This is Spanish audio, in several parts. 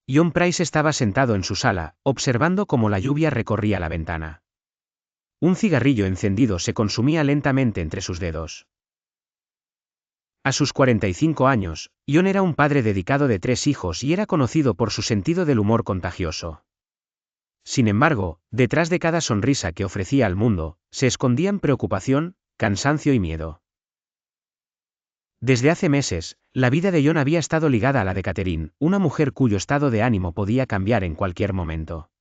John Price estaba sentado en su sala, observando cómo la lluvia recorría la ventana. Un cigarrillo encendido se consumía lentamente entre sus dedos. A sus 45 años, John era un padre dedicado de 3 hijos y era conocido por su sentido del humor contagioso. Sin embargo, detrás de cada sonrisa que ofrecía al mundo, se escondían preocupación, cansancio y miedo. Desde hace meses, la vida de John había estado ligada a la de Catherine, una mujer cuyo estado de ánimo podía cambiar en cualquier momento.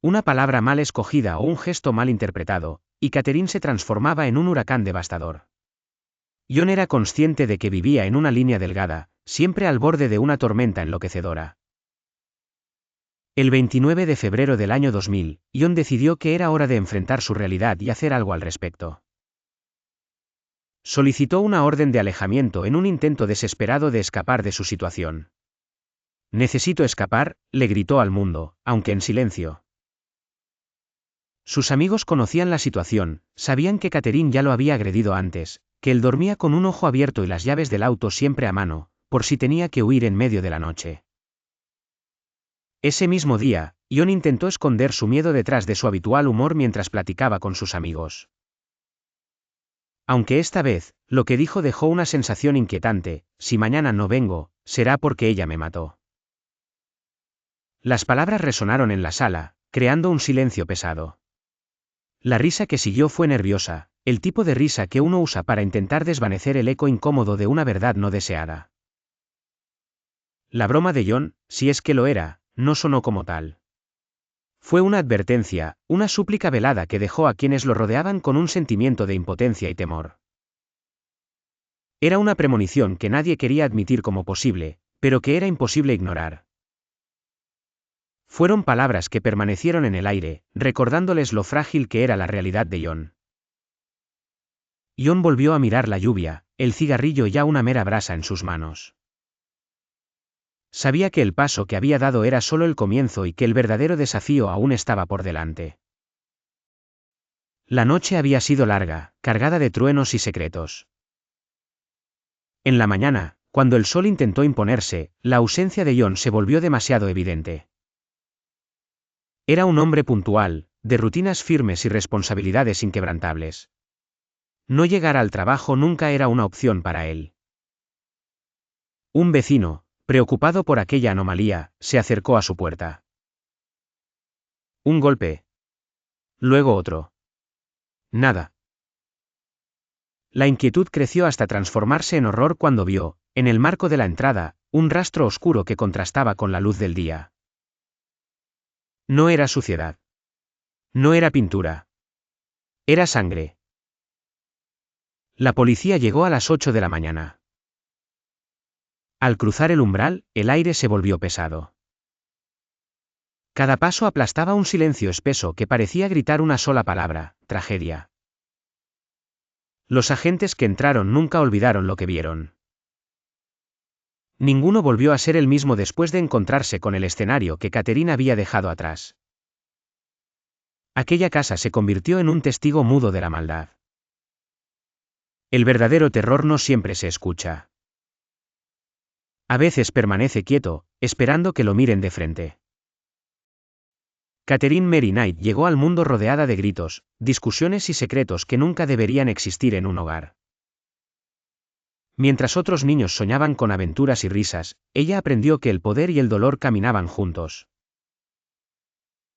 Una palabra mal escogida o un gesto mal interpretado, y Catherine se transformaba en un huracán devastador. John era consciente de que vivía en una línea delgada, siempre al borde de una tormenta enloquecedora. El 29 de febrero del año 2000, John decidió que era hora de enfrentar su realidad y hacer algo al respecto. Solicitó una orden de alejamiento en un intento desesperado de escapar de su situación. «Necesito escapar», le gritó al mundo, aunque en silencio. Sus amigos conocían la situación, sabían que Catherine ya lo había agredido antes, que él dormía con un ojo abierto y las llaves del auto siempre a mano, por si tenía que huir en medio de la noche. Ese mismo día, John intentó esconder su miedo detrás de su habitual humor mientras platicaba con sus amigos. Aunque esta vez, lo que dijo dejó una sensación inquietante: si mañana no vengo, será porque ella me mató. Las palabras resonaron en la sala, creando un silencio pesado. La risa que siguió fue nerviosa, el tipo de risa que uno usa para intentar desvanecer el eco incómodo de una verdad no deseada. La broma de John, si es que lo era, no sonó como tal. Fue una advertencia, una súplica velada que dejó a quienes lo rodeaban con un sentimiento de impotencia y temor. Era una premonición que nadie quería admitir como posible, pero que era imposible ignorar. Fueron palabras que permanecieron en el aire, recordándoles lo frágil que era la realidad de John. John volvió a mirar la lluvia, el cigarrillo ya una mera brasa en sus manos. Sabía que el paso que había dado era solo el comienzo y que el verdadero desafío aún estaba por delante. La noche había sido larga, cargada de truenos y secretos. En la mañana, cuando el sol intentó imponerse, la ausencia de John se volvió demasiado evidente. Era un hombre puntual, de rutinas firmes y responsabilidades inquebrantables. No llegar al trabajo nunca era una opción para él. Un vecino, preocupado por aquella anomalía, se acercó a su puerta. Un golpe. Luego otro. Nada. La inquietud creció hasta transformarse en horror cuando vio, en el marco de la entrada, un rastro oscuro que contrastaba con la luz del día. No era suciedad. No era pintura. Era sangre. La policía llegó a las 8 de la mañana. Al cruzar el umbral, el aire se volvió pesado. Cada paso aplastaba un silencio espeso que parecía gritar una sola palabra: tragedia. Los agentes que entraron nunca olvidaron lo que vieron. Ninguno volvió a ser el mismo después de encontrarse con el escenario que Catherine había dejado atrás. Aquella casa se convirtió en un testigo mudo de la maldad. El verdadero terror no siempre se escucha. A veces permanece quieto, esperando que lo miren de frente. Catherine Mary Knight llegó al mundo rodeada de gritos, discusiones y secretos que nunca deberían existir en un hogar. Mientras otros niños soñaban con aventuras y risas, ella aprendió que el poder y el dolor caminaban juntos.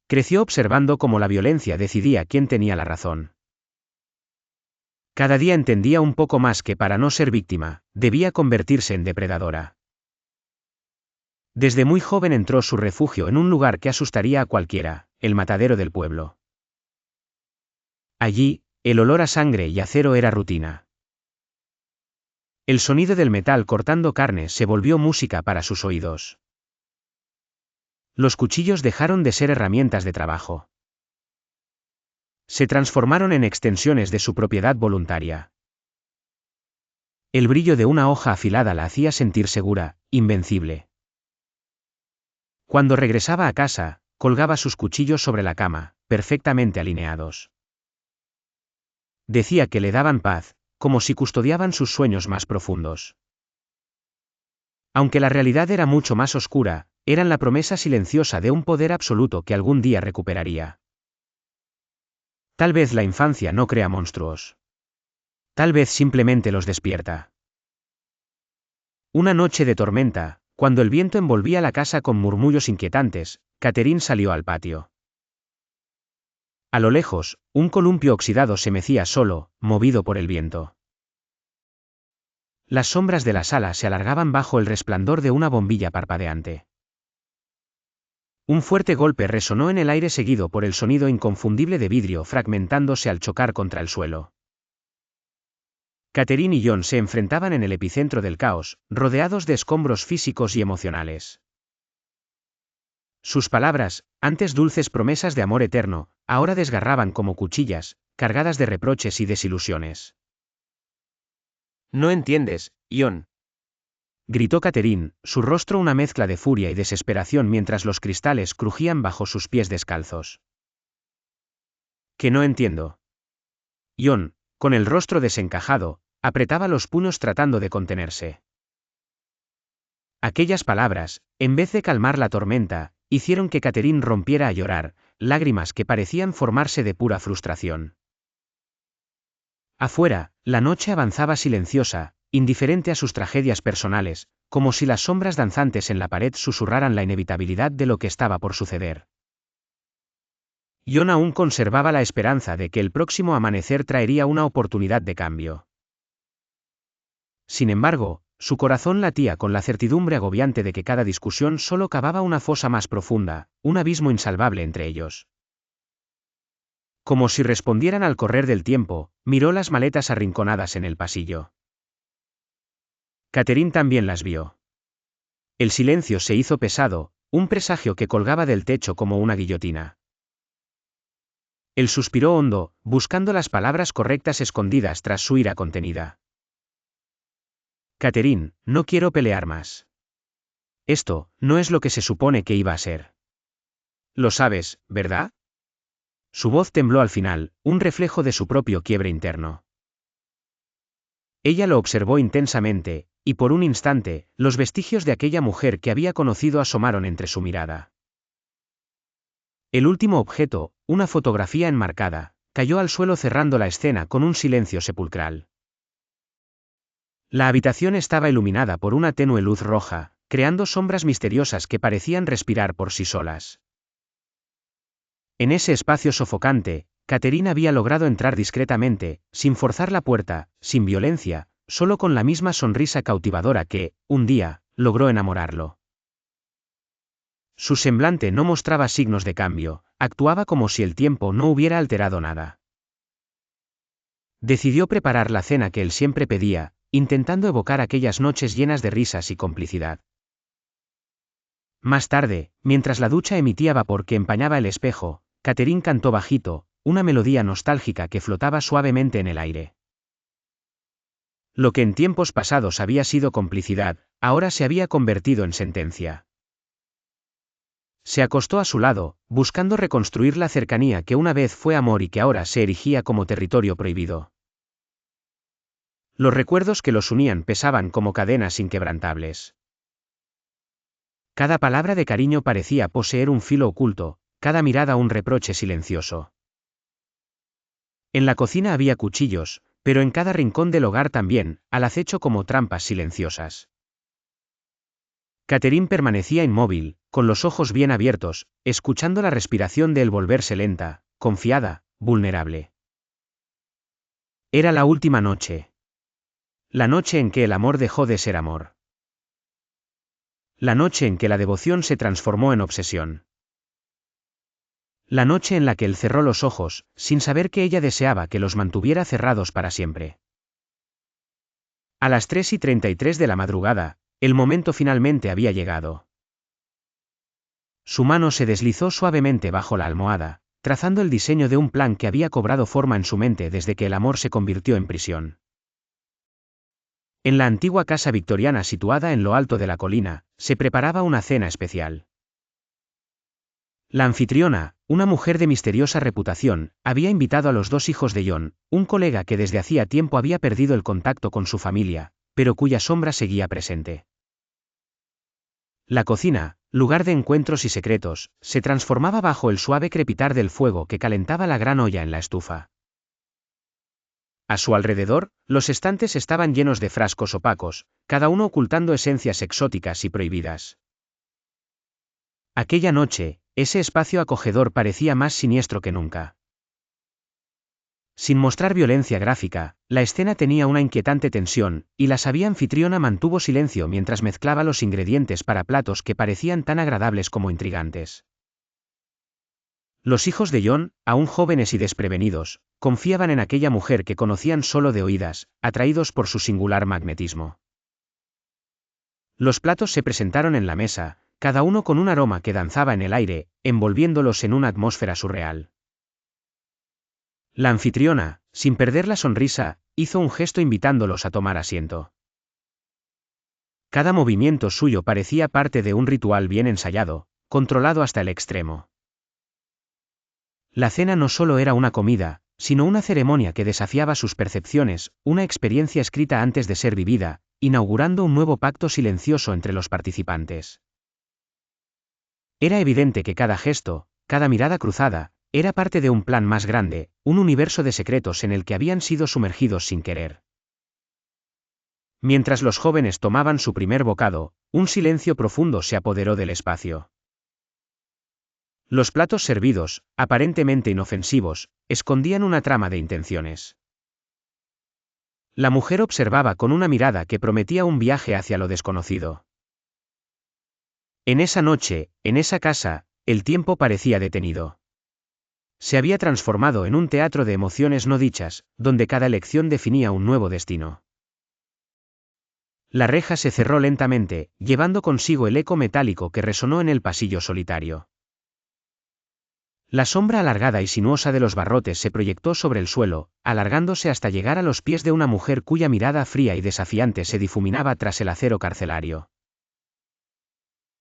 Creció observando cómo la violencia decidía quién tenía la razón. Cada día entendía un poco más que para no ser víctima, debía convertirse en depredadora. Desde muy joven entró su refugio en un lugar que asustaría a cualquiera: el matadero del pueblo. Allí, el olor a sangre y acero era rutina. El sonido del metal cortando carne se volvió música para sus oídos. Los cuchillos dejaron de ser herramientas de trabajo. Se transformaron en extensiones de su propiedad voluntaria. El brillo de una hoja afilada la hacía sentir segura, invencible. Cuando regresaba a casa, colgaba sus cuchillos sobre la cama, perfectamente alineados. Decía que le daban paz, como si custodiaban sus sueños más profundos. Aunque la realidad era mucho más oscura, eran la promesa silenciosa de un poder absoluto que algún día recuperaría. Tal vez la infancia no crea monstruos. Tal vez simplemente los despierta. Una noche de tormenta, cuando el viento envolvía la casa con murmullos inquietantes, Catherine salió al patio. A lo lejos, un columpio oxidado se mecía solo, movido por el viento. Las sombras de la sala se alargaban bajo el resplandor de una bombilla parpadeante. Un fuerte golpe resonó en el aire seguido por el sonido inconfundible de vidrio fragmentándose al chocar contra el suelo. Catherine y John se enfrentaban en el epicentro del caos, rodeados de escombros físicos y emocionales. Sus palabras, antes dulces promesas de amor eterno, ahora desgarraban como cuchillas, cargadas de reproches y desilusiones. «No entiendes, John», gritó Catherine, su rostro una mezcla de furia y desesperación mientras los cristales crujían bajo sus pies descalzos. «¿Que no entiendo?» John, con el rostro desencajado, apretaba los puños tratando de contenerse. Aquellas palabras, en vez de calmar la tormenta, hicieron que Catherine rompiera a llorar, lágrimas que parecían formarse de pura frustración. Afuera, la noche avanzaba silenciosa, indiferente a sus tragedias personales, como si las sombras danzantes en la pared susurraran la inevitabilidad de lo que estaba por suceder. John aún conservaba la esperanza de que el próximo amanecer traería una oportunidad de cambio. Sin embargo, su corazón latía con la certidumbre agobiante de que cada discusión solo cavaba una fosa más profunda, un abismo insalvable entre ellos. Como si respondieran al correr del tiempo, miró las maletas arrinconadas en el pasillo. Catherine también las vio. El silencio se hizo pesado, un presagio que colgaba del techo como una guillotina. Él suspiró hondo, buscando las palabras correctas escondidas tras su ira contenida. Catherine, no quiero pelear más. Esto, no es lo que se supone que iba a ser. Lo sabes, ¿verdad? Su voz tembló al final, un reflejo de su propio quiebre interno. Ella lo observó intensamente, y por un instante, los vestigios de aquella mujer que había conocido asomaron entre su mirada. El último objeto, una fotografía enmarcada, cayó al suelo cerrando la escena con un silencio sepulcral. La habitación estaba iluminada por una tenue luz roja, creando sombras misteriosas que parecían respirar por sí solas. En ese espacio sofocante, Catherine había logrado entrar discretamente, sin forzar la puerta, sin violencia, solo con la misma sonrisa cautivadora que, un día, logró enamorarlo. Su semblante no mostraba signos de cambio, actuaba como si el tiempo no hubiera alterado nada. Decidió preparar la cena que él siempre pedía, intentando evocar aquellas noches llenas de risas y complicidad. Más tarde, mientras la ducha emitía vapor que empañaba el espejo, Catherine cantó bajito, una melodía nostálgica que flotaba suavemente en el aire. Lo que en tiempos pasados había sido complicidad, ahora se había convertido en sentencia. Se acostó a su lado, buscando reconstruir la cercanía que una vez fue amor y que ahora se erigía como territorio prohibido. Los recuerdos que los unían pesaban como cadenas inquebrantables. Cada palabra de cariño parecía poseer un filo oculto, cada mirada un reproche silencioso. En la cocina había cuchillos, pero en cada rincón del hogar también, al acecho como trampas silenciosas. Catherine permanecía inmóvil, con los ojos bien abiertos, escuchando la respiración de él volverse lenta, confiada, vulnerable. Era la última noche. La noche en que el amor dejó de ser amor. La noche en que la devoción se transformó en obsesión. La noche en la que él cerró los ojos, sin saber que ella deseaba que los mantuviera cerrados para siempre. A las 3:33 de la madrugada, el momento finalmente había llegado. Su mano se deslizó suavemente bajo la almohada, trazando el diseño de un plan que había cobrado forma en su mente desde que el amor se convirtió en prisión. En la antigua casa victoriana situada en lo alto de la colina, se preparaba una cena especial. La anfitriona, una mujer de misteriosa reputación, había invitado a los dos hijos de John, un colega que desde hacía tiempo había perdido el contacto con su familia, pero cuya sombra seguía presente. La cocina, lugar de encuentros y secretos, se transformaba bajo el suave crepitar del fuego que calentaba la gran olla en la estufa. A su alrededor, los estantes estaban llenos de frascos opacos, cada uno ocultando esencias exóticas y prohibidas. Aquella noche, ese espacio acogedor parecía más siniestro que nunca. Sin mostrar violencia gráfica, la escena tenía una inquietante tensión, y la sabia anfitriona mantuvo silencio mientras mezclaba los ingredientes para platos que parecían tan agradables como intrigantes. Los hijos de John, aún jóvenes y desprevenidos, confiaban en aquella mujer que conocían solo de oídas, atraídos por su singular magnetismo. Los platos se presentaron en la mesa, cada uno con un aroma que danzaba en el aire, envolviéndolos en una atmósfera surreal. La anfitriona, sin perder la sonrisa, hizo un gesto invitándolos a tomar asiento. Cada movimiento suyo parecía parte de un ritual bien ensayado, controlado hasta el extremo. La cena no solo era una comida, sino una ceremonia que desafiaba sus percepciones, una experiencia escrita antes de ser vivida, inaugurando un nuevo pacto silencioso entre los participantes. Era evidente que cada gesto, cada mirada cruzada, era parte de un plan más grande, un universo de secretos en el que habían sido sumergidos sin querer. Mientras los jóvenes tomaban su primer bocado, un silencio profundo se apoderó del espacio. Los platos servidos, aparentemente inofensivos, escondían una trama de intenciones. La mujer observaba con una mirada que prometía un viaje hacia lo desconocido. En esa noche, en esa casa, el tiempo parecía detenido. Se había transformado en un teatro de emociones no dichas, donde cada elección definía un nuevo destino. La reja se cerró lentamente, llevando consigo el eco metálico que resonó en el pasillo solitario. La sombra alargada y sinuosa de los barrotes se proyectó sobre el suelo, alargándose hasta llegar a los pies de una mujer cuya mirada fría y desafiante se difuminaba tras el acero carcelario.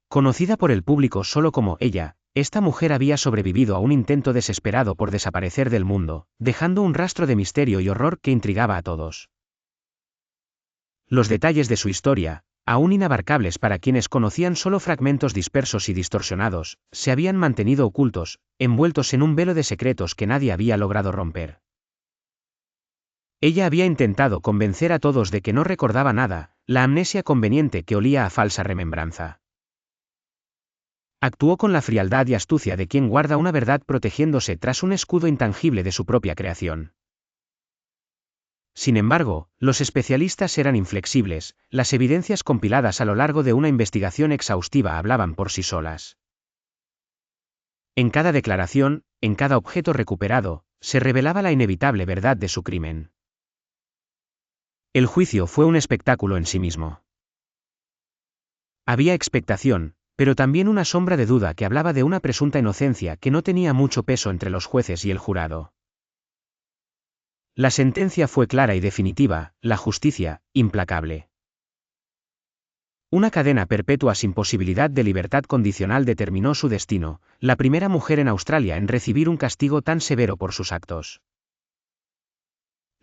Conocida por el público solo como ella, esta mujer había sobrevivido a un intento desesperado por desaparecer del mundo, dejando un rastro de misterio y horror que intrigaba a todos. Los detalles de su historia, aún inabarcables para quienes conocían solo fragmentos dispersos y distorsionados, se habían mantenido ocultos, envueltos en un velo de secretos que nadie había logrado romper. Ella había intentado convencer a todos de que no recordaba nada, la amnesia conveniente que olía a falsa remembranza. Actuó con la frialdad y astucia de quien guarda una verdad protegiéndose tras un escudo intangible de su propia creación. Sin embargo, los especialistas eran inflexibles, las evidencias compiladas a lo largo de una investigación exhaustiva hablaban por sí solas. En cada declaración, en cada objeto recuperado, se revelaba la inevitable verdad de su crimen. El juicio fue un espectáculo en sí mismo. Había expectación, pero también una sombra de duda que hablaba de una presunta inocencia que no tenía mucho peso entre los jueces y el jurado. La sentencia fue clara y definitiva, la justicia, implacable. Una cadena perpetua sin posibilidad de libertad condicional determinó su destino, la primera mujer en Australia en recibir un castigo tan severo por sus actos.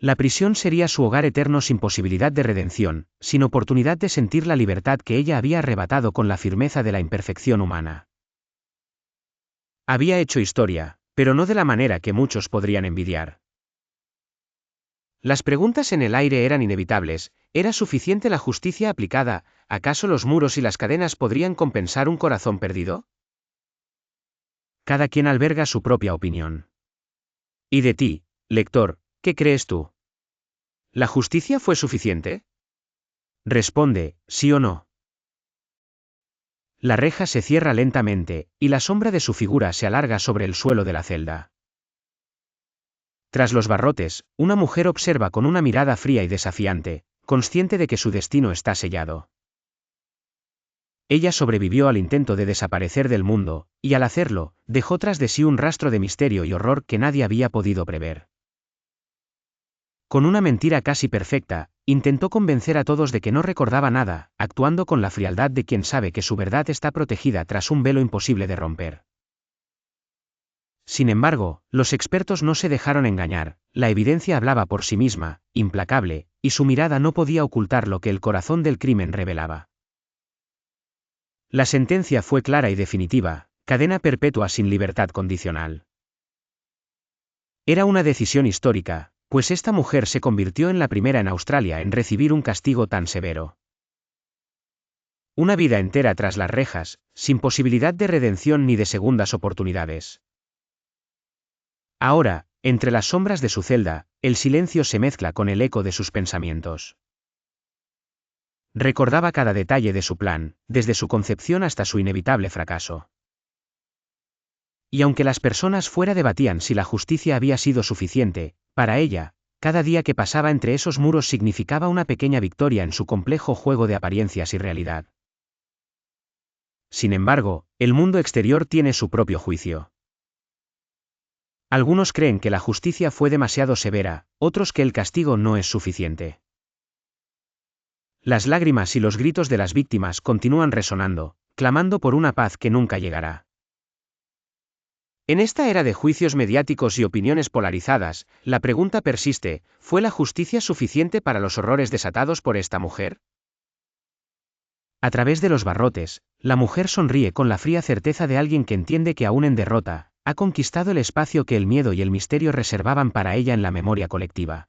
La prisión sería su hogar eterno sin posibilidad de redención, sin oportunidad de sentir la libertad que ella había arrebatado con la firmeza de la imperfección humana. Había hecho historia, pero no de la manera que muchos podrían envidiar. Las preguntas en el aire eran inevitables. ¿Era suficiente la justicia aplicada? ¿Acaso los muros y las cadenas podrían compensar un corazón perdido? Cada quien alberga su propia opinión. ¿Y de ti, lector, qué crees tú? ¿La justicia fue suficiente? Responde, sí o no. La reja se cierra lentamente, y la sombra de su figura se alarga sobre el suelo de la celda. Tras los barrotes, una mujer observa con una mirada fría y desafiante, consciente de que su destino está sellado. Ella sobrevivió al intento de desaparecer del mundo, y al hacerlo, dejó tras de sí un rastro de misterio y horror que nadie había podido prever. Con una mentira casi perfecta, intentó convencer a todos de que no recordaba nada, actuando con la frialdad de quien sabe que su verdad está protegida tras un velo imposible de romper. Sin embargo, los expertos no se dejaron engañar, la evidencia hablaba por sí misma, implacable, y su mirada no podía ocultar lo que el corazón del crimen revelaba. La sentencia fue clara y definitiva: cadena perpetua sin libertad condicional. Era una decisión histórica, pues esta mujer se convirtió en la primera en Australia en recibir un castigo tan severo. Una vida entera tras las rejas, sin posibilidad de redención ni de segundas oportunidades. Ahora, entre las sombras de su celda, el silencio se mezcla con el eco de sus pensamientos. Recordaba cada detalle de su plan, desde su concepción hasta su inevitable fracaso. Y aunque las personas fuera debatían si la justicia había sido suficiente, para ella, cada día que pasaba entre esos muros significaba una pequeña victoria en su complejo juego de apariencias y realidad. Sin embargo, el mundo exterior tiene su propio juicio. Algunos creen que la justicia fue demasiado severa, otros que el castigo no es suficiente. Las lágrimas y los gritos de las víctimas continúan resonando, clamando por una paz que nunca llegará. En esta era de juicios mediáticos y opiniones polarizadas, la pregunta persiste: ¿fue la justicia suficiente para los horrores desatados por esta mujer? A través de los barrotes, la mujer sonríe con la fría certeza de alguien que entiende que aún en derrota, ha conquistado el espacio que el miedo y el misterio reservaban para ella en la memoria colectiva.